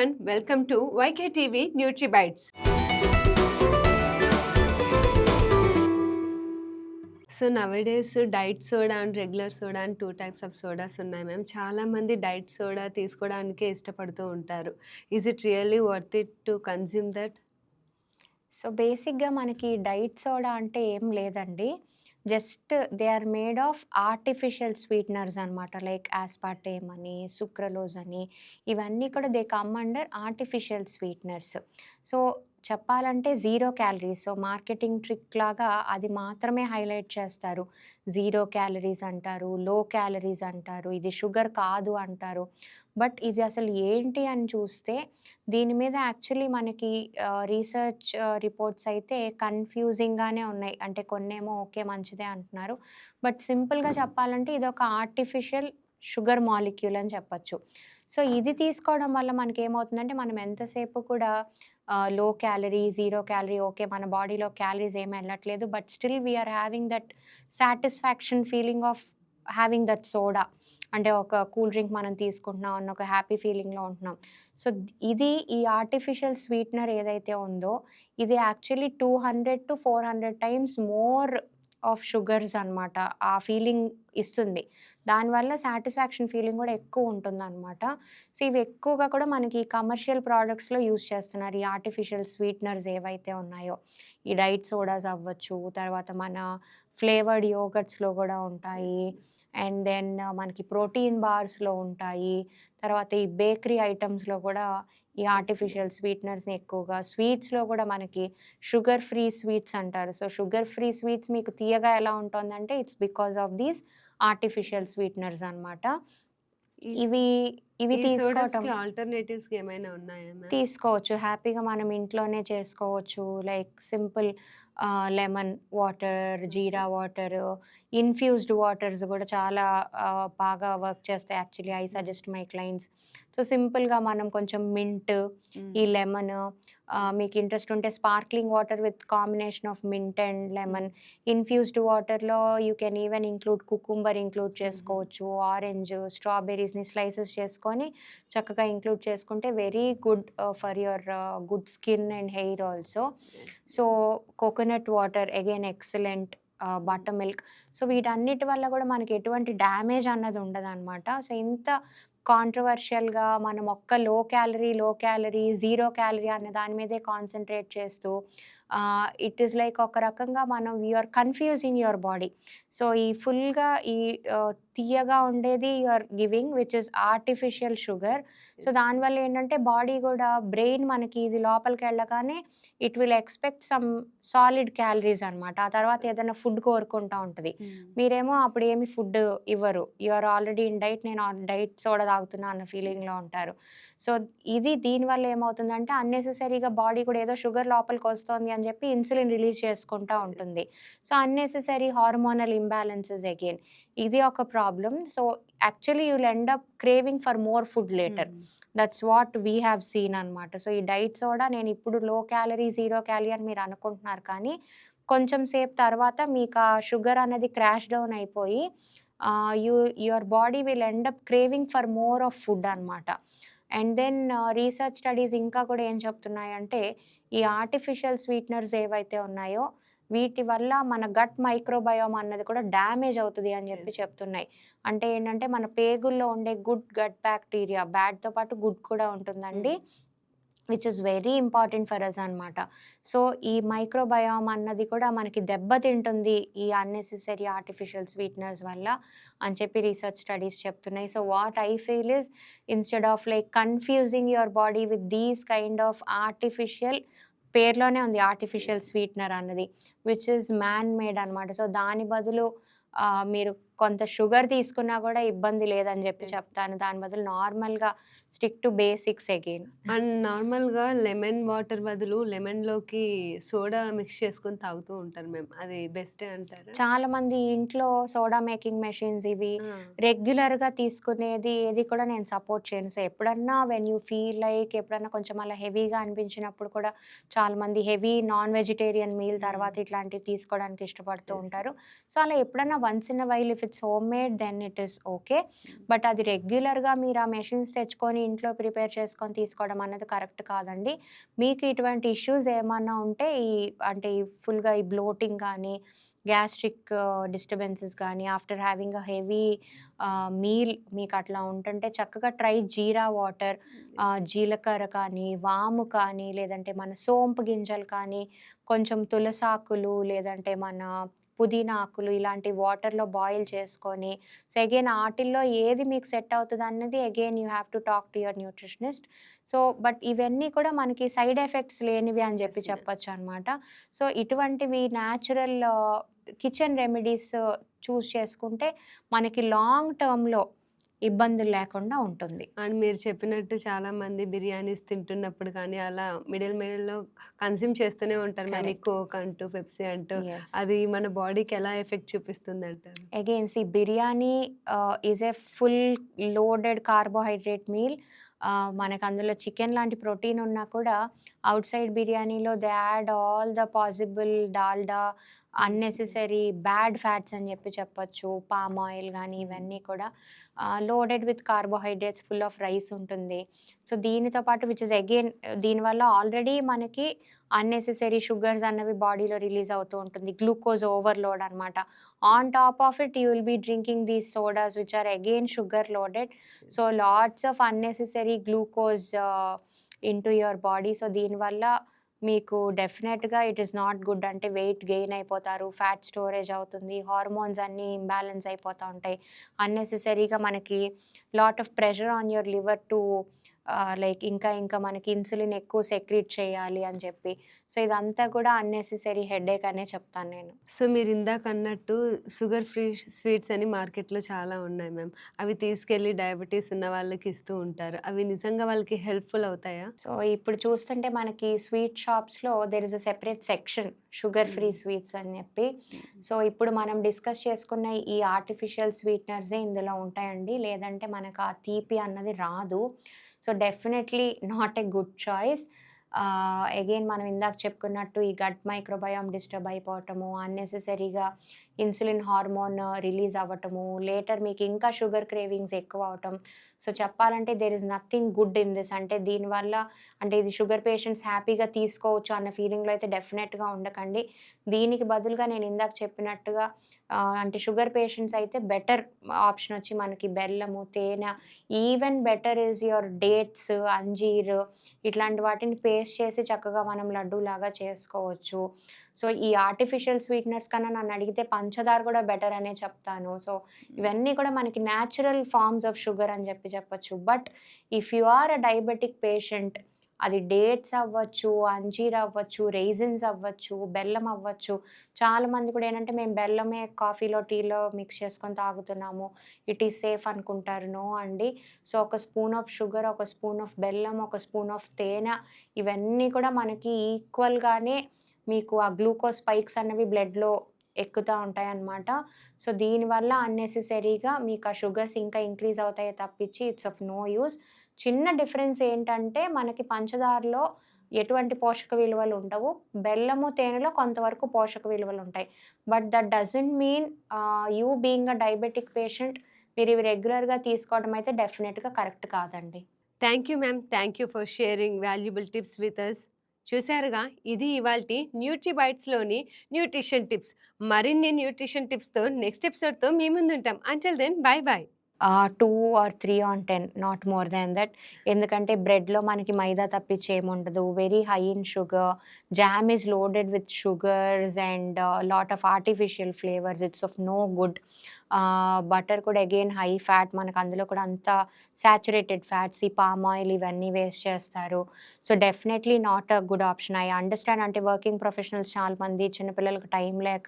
everyone, welcome to YKTV NutriBytes. So nowadays diet soda and regular soda and two types of sodas ఉన్నాయి ma'am. చాలా మంది diet soda తీసుకోవడానికే ఇష్టపడుతూ ఉంటారు. Is it really worth it to consume that? So బేసిక్‌గా మనకి diet soda అంటే ఏం లేదండి. Just they are made of artificial sweeteners అనమాట. లైక్ ఆస్పార్టేమ్ అని, సుక్రలోజ్ అని ఇవన్నీ కూడా they come under artificial sweeteners. So చెప్పాలంటే zero calories. So marketing trick లాగా అది మాత్రమే హైలైట్ చేస్తారు. జీరో క్యాలరీస్ అంటారు, లో క్యాలరీస్ అంటారు, ఇది షుగర్ కాదు అంటారు. బట్ ఇది అసలు ఏంటి అని చూస్తే దీని మీద యాక్చువల్లీ మనకి రీసెర్చ్ రిపోర్ట్స్ అయితే కన్‌ఫ్యూజింగ్‌గానే ఉన్నాయి. అంటే కొన్నేమో ఓకే మంచిదే అంటున్నారు. బట్ సింపుల్‌గా చెప్పాలంటే ఇదొక ఆర్టిఫిషియల్ షుగర్ మాలిక్యూల్ అని చెప్పొచ్చు. సో ఇది తీసుకోవడం వల్ల మనకేమవుతుందంటే మనం ఎంతసేపు కూడా low calorie, zero calorie okay మన బాడీలో క్యాలరీస్ ఏమి ఎళ్ళట్లేదు. But still we are having that satisfaction feeling of having that soda. అంటే ఒక కూల్ డ్రింక్ మనం తీసుకుంటున్నాం అన్న ఒక హ్యాపీ ఫీలింగ్‌లో ఉంటున్నాం. సో ఇది ఈ ఆర్టిఫిషియల్ స్వీటనర్ ఏదైతే ఉందో ఇది actually 200-400 times more of sugars అనమాట. ఆ ఫీలింగ్ ఇస్తుంది. దానివల్ల సాటిస్ఫాక్షన్ ఫీలింగ్ గూడా ఎక్కువుంటుందనమాట. సో ఇవి ఎక్కువగా కూడా మనకి కమర్షియల్ ప్రొడక్ట్స్‌లో యూజ్ చేస్తున్నారు. ఈ ఆర్టిఫిషియల్ స్వీటనర్స్ ఏవైతే ఉన్నాయో. ఈ డైట్ సోడాస్ అవ్వచ్చు, తర్వాత మన ఫ్లేవర్డ్ యోగర్ట్స్‌లో గూడా ఉంటాయి. అండ్ దెన్ మనకి ప్రోటీన్ బార్స్‌లో ఉంటాయి. తర్వాత ఈ బేకరీ ఐటెమ్స్‌లో గూడా ఈ ఆర్టిఫిషియల్ స్వీటనర్స్‌ని ఎక్కువగా స్వీట్స్‌లో గూడా మనకి షుగర్ ఫ్రీ స్వీట్స్ అంటారు. సో షుగర్ ఫ్రీ స్వీట్స్ మీకు తియ్యగా ఎలా ఉంటుందంటే it's because of these artificial sweeteners అనమాట. ఈ స్ ఇవి ఇవి ఈ తీసుకోవటం సోడాస్‌కి ఆల్టర్‌నేటివ్స్‌గా ఏమైనా ఉన్నాయా మ్యామ్? తీసుకోవచ్చు. హ్యాపీగా మనం ఇంట్లోనే చేసుకోవచ్చు. లైక్ సింపుల్ లెమన్ వాటర్, జీరా వాటరు, ఇన్‌ఫ్యూజ్డ్ వాటర్స్ గూడా చాలా బాగా వర్క్ చేస్తాయి actually. I suggest my clients. So, సింపుల్‌గా మనం కొంచెం మింట్, హ్మ్. ఈ లెమన్ మీకు ఇంట్రెస్ట్ ఉంటే sparkling water with combination of mint and lemon. Infused వాటర్‌లో you can even include cucumber include హుహు. చేసుకోవచ్చు. ఆరెంజ్, స్ట్రాబెర్రీస్‌ని స్లైసెస్ చేసుకొని చక్కగా ఇంక్లూడ్ చేసుకుంటే very good for your good skin and hair also. Yes. So, coconut water again excellent. Buttermilk. So, వీటన్నిటి వల్ల గూడా మనకి ఎటువంటి డ్యామేజ్ అన్నది ఉండదనమాట. సో, ఇంత కాంట్రోవర్షియల్‌గా మనం ఒక్క లో క్యాలరీ, జీరో క్యాలరీ అనే దాని మీదే కాన్సంట్రేట్ చేస్తూ ఇట్ ఈస్ లైక్ ఒక రకంగా మనం you are confusing your body. So, ఈ ఫుల్‌గా ఈ తియ్యగా ఉండేది you are giving which is artificial sugar. So, yes. దానివల్ల ఏంటంటే బాడీ గూడా బ్రెయిన్ మనకి ఇది లోపలికెళ్ళగానే it will expect some solid calories అనమాట. ఆ తర్వాత ఏదైనా ఫుడ్ కోరుకుంటా ఉంటది. హ్మ్. మీరేమో అప్పుడేమి ఫుడ్ ఇవ్వరు. You are already in diet నేను డైట్ సోడా తాగుతున్నా అన్న ఫీలింగ్‌లో ఉంటారు. సో, ఇది దీనివల్ల ఏమవుతుందంటే అన్నెసెసరీగా బాడీ కూడా ఏదో షుగర్ లోపలికొస్తోంది అని చెప్పి ఇన్సులిన్ రిలీజ్ చేసుకుంటా యెస్. ఉంటుంది. So, unnecessary hormonal imbalances again. ఇది ఒక problem. So, actually you will end up craving for more food later. Hmm. That's what we have seen అనమాట. సో, ఈ డైట్ సోడా నేనిప్పుడు లో క్యాలరీ, జీరో క్యాలరీ అని మీరు అనుకుంటున్నారు కానీ, కొంచెం సేపు తర్వాత మీకా షుగర్ అన్నది క్రాష్ డౌన్ అయిపోయి your body will end up craving for more of food అనమాట. అండ్ దెన్ రీసెర్చ్ స్టడీస్ ఇంకా కూడా ఏం చెప్తున్నాయంటే, ఈ ఆర్టిఫిషియల్ స్వీటనర్స్ ఏవైతే ఉన్నాయో, వీటి వల్ల మన గట్ మైక్రోబయోమ్ అన్నది కూడా డ్యామేజ్ అవుతది అని చెప్పి యెస్. చెప్తున్నాయి. అంటే ఏంటంటే, మన పేగుల్లో ఉండే గుడ్ గట్ బ్యాక్టీరియా బ్యాడ్‌తో పాటు గుడ్ కూడా ఉంటుందండి. Hmm. Which is very important for us అనమాట. సో, ఈ మైక్రోబయోమ్ అన్నది కూడా మనకి దెబ్బతింటుంది ఈ అన్నెసెసరీ ఆర్టిఫిషియల్ స్వీటనర్స్ వల్ల అని చెప్పి రీసెర్చ్ స్టడీస్ చెప్తున్నాయి. So, what I feel is instead of like confusing your body with these kind of artificial పేరులోనే ఉంది ఆర్టిఫిషియల్ యెస్. స్వీటనర్ అన్నది. విచ్ ఇస్ మ్యాన్ మేడ్ అనమాట. సో, దాని బదులు మీరు కొంత షుగర్ తీసుకున్నా గూడా ఇబ్బంది లేదని జెప్పి యెస్. చెప్తాను. దాని బదులు నార్మల్‌గా stick to basics again. And నార్మల్‌గా లెమన్ వాటర్ బదులు లెమన్‌లోకి సోడా మిక్స్ చేసుకొని తాగుతూ ఉంటారు మేము. అది బెస్టే అంటారా? చాలామంది ఇంట్లో సోడా మేకింగ్ మెషిన్స్ ఇవి ఆ! రెగ్యులర్‌గా తీసుకునేది ఏది కూడా నేను సపోర్ట్ చేయను. సో, ఎప్పుడన్నా వెన్ యూ ఫీల్ లైక్ ఎప్పుడన్నా కొంచెం అలా హెవీగా అనిపించినప్పుడు కూడా చాలామంది హెవీ నాన్ వెజిటేరియన్ మీల్ హ్మ్. తర్వాత ఇట్లాంటివి తీసుకోవడానికి ఇష్టపడుతూ యెస్. ఉంటారు. సో, అలా ఎప్పుడన్నా once in a while if it's homemade then it is okay. But అది రెగ్యులర్‌గా మీరు ఆ మెషిన్స్ తెచ్చుకొని ఇంట్లో ప్రిపేర్ చేసుకొని తీసుకోవడం అన్నది కరెక్ట్ కాదండి. మీకు ఇటువంటి ఇష్యూస్ ఏమన్నా ఉంటే అంటే ఈ ఫుల్‌గా ఈ బ్లోటింగ్ గానీ, గ్యాస్ట్రిక్ డిస్టర్బెన్సెస్ గానీ, after having a heavy meal మీకట్లా ఉంటుంటే చక్కగా ట్రై జీరా వాటర్, జీలకర్ర కానీ, వాము కానీ, లేదంటే మన సోంపు గింజలు కానీ, కొంచెం తులసాకులు, లేదంటే మన పుదీనా ఆకులు ఇలాంటి వాటర్‌లో బాయిల్ చేసుకొని, సో, అగైన్ ఆటిల్లో ఏది మీకు సెట్ అవుతదన్నది again you have to talk to your nutritionist. So, but ఇవన్నీ కూడా మనకి సైడ్ ఎఫెక్ట్స్ లేనివి అని యెస్. చెప్పొచ్చనమాట. సో, ఇటువంటివి న్యాచురల్ కిచెన్ రెమెడీస్ చూజ్ చేసుకుంటే మనకి లాంగ్ టర్మ్‌లో ఇబ్బందులు లేకుండా ఉంటుంది. అండ్ మీరు చెప్పినట్టు చాలామంది బిర్యానీస్ తింటున్నప్పుడు కానీ, అలా మిడిల్‌లో కన్జ్యూమ్ చేస్తూనే ఉంటారు మ్యామ్. ఈ కరెక్ట్. కోక్ అంటూ, పెప్సీ అంటూ. యెస్. అది మన బాడీకి ఎలా ఎఫెక్ట్ చూపిస్తుందంటారు? Again biryani is a full loaded carbohydrate meal. మనకు అందులో చికెన్ లాంటి ప్రోటీన్ ఉన్నా కూడా ఔట్‌సైడ్ బిర్యానీలో they add all the possible Dalda, yes. Unnecessary bad fats అని చెప్పొచ్చు. పామ్ ఆయిల్ గానీ ఇవన్నీ కూడా loaded with carbohydrates, full of rice ఉంటుంది. సో, దీనితో పాటు విచ్ ఇస్ అగైన్ దీనివల్ల ఆల్రెడీ మనకి అన్నెసెసరీ షుగర్స్ అన్నవి బాడీలో రిలీజ్ అవుతూ ఉంటుంది. గ్లూకోజ్ ఓవర్‌లోడ్ అనమాట. On top of it, you will be drinking these sodas which are again sugar loaded. So, lots of unnecessary glucose into your body. So, దీనివల్ల మీకు డెఫినెట్‌గా ఇట్ ఈస్ నాట్ గుడ్. అంటే weight gain అయిపోతారు. Fat storage అవుతుంది. Hormones అన్నీ imbalance అయిపోతా ఉంటాయి. అన్నెసెసరీగా మనకి lot of pressure on your liver to like ఇంకా మనకి ఇన్సులిన్ ఎక్కువ సెక్రీట్ చేయాలి అని చెప్పి. సో, ఇదంతా కూడా అన్నెసెసరీ హెడేక్ అనే చెప్తాను నేను. సో, మీరిందాకన్నట్టు షుగర్ ఫ్రీ స్వీట్స్ అని మార్కెట్‌లో చాలా ఉన్నాయి మ్యామ్. అవి తీసుకెళ్ళి డయాబెటీస్ ఉన్న వాళ్ళకి ఇస్తూ ఉంటారు. అవి నిజంగా వాళ్ళకి హెల్ప్‌ఫుల్ అవుతాయా? సో, ఇప్పుడు చూస్తుంటే మనకి స్వీట్ షాప్స్‌లో there is a separate section sugar free hmm. Sweets అని చెప్పి. హ్మ్. సో, ఇప్పుడు మనం డిస్కస్ చేసుకున్న ఈ ఆర్టిఫిషియల్ స్వీట్‌నర్సే ఇందులో ఉంటాయండి. లేదంటే మనకు ఆ తీపి అన్నది రాదు. So, definitely not a good choice. Again మనం ఇందాక చెప్పుకున్నట్టు ఈ గట్ మైక్రోబయామ్ డిస్టర్బ్ అయిపోవటము, అన్నెసెసరీగా ఇన్సులిన్ హార్మోన్ రిలీజ్ అవ్వటము, లేటర్ మీకు ఇంకా షుగర్ క్రేవింగ్స్ ఎక్కువ అవ్వటం. సో, చెప్పాలంటే there is nothing good in this. అంటే దీనివల్ల అంటే ఇది షుగర్ పేషెంట్స్ హ్యాపీగా తీసుకోవచ్చు అన్న ఫీలింగ్‌లో అయితే డెఫినెట్‌గా ఉండకండి. దీనికి బదులుగా నేను ఇందాక చెప్పినట్టుగా అంటే షుగర్ పేషెంట్స్ అయితే బెటర్ ఆప్షన్ వచ్చి మనకి బెల్లము, తేనె, even better is your dates, అంజీర్ ఇట్లాంటి వాటిని పేస్ట్ చేసి చక్కగా మనం లడ్డూలాగా చేసుకోవచ్చు. సో, ఈ ఆర్టిఫిషియల్ స్వీట్‌నర్స్ కన్నా నన్నడిగితే పంచదార కూడా బెటర్ అనే చెప్తాను. సో, ఇవన్నీ కూడా మనకి న్యాచురల్ ఫార్మ్స్ ఆఫ్ షుగర్ అని చెప్పొచ్చు. But if you are a diabetic patient, అది డేట్స్ అవ్వచ్చు, అంజీర్ అవ్వచ్చు, రైజిన్స్ అవ్వచ్చు, బెల్లం అవ్వచ్చు. చాలామంది కూడా ఏంటంటే మేము బెల్లమే కాఫీలో, టీలో మిక్స్ చేసుకొని తాగుతున్నాము. ఇట్ ఈస్ సేఫ్ అనుకుంటారు. నో అండి. సో, ఒక స్పూన్ ఆఫ్ షుగర్, ఒక స్పూన్ ఆఫ్ బెల్లం, ఒక స్పూన్ ఆఫ్ తేనె ఇవన్నీ కూడా మనకి ఈక్వల్‌గానే మీకు ఆ గ్లూకోజ్ స్పైక్స్ అన్నవి బ్లడ్‌లో ఎక్కుతా ఉంటాయన్నమాట. సో, దీనివల్ల అన్నెసెసరీగా మీకు ఆ షుగర్స్ ఇంకా ఇంక్రీజ్ అవుతాయే తప్పించి ఇట్స్ ఆఫ్ నో యూజ్. చిన్న డిఫరెన్స్ ఏంటంటే మనకి పంచదారలో ఎటువంటి పోషక విలువలు ఉండవు. బెల్లము, తేనెలో కొంతవరకు పోషక విలువలుంటాయి. But that doesn't mean you being a diabetic patient మీరు ఇవి రెగ్యులర్‌గా తీసుకోవడం అయితే డెఫినిట్‌గా కరెక్ట్ కాదండి. Thank you ma'am. Thank you for sharing valuable tips with us. చూసారుగా, ఇది ఇవాల్టి న్యూట్రీ బైట్స్‌లోని న్యూట్రిషన్ టిప్స్. మరిన్ని న్యూట్రిషన్ టిప్స్‌తో నెక్స్ట్ ఎపిసోడ్‌తో మీ ముందుంటాం. Until then bye bye. 2 or 3 on 10 not more than that. ఎందుకంటే బ్రెడ్‌లో మనకి మైదా తప్పించి ఏముండదు. Very high in sugar. Jam is loaded with sugars and lot of artificial flavours. It's of no good. Butter కూడా అగైన్ హై ఫ్యాట్. మనకు అందులో కూడా అంతా సాచురేటెడ్ ఫ్యాట్స్, ఈ పామ్ ఆయిల్ ఇవన్నీ వేస్ట్ చేస్తారు. So, definitely not a good option. I understand. అంటే working professionals చాలా మంది చిన్న పిల్లలకి టైం లేక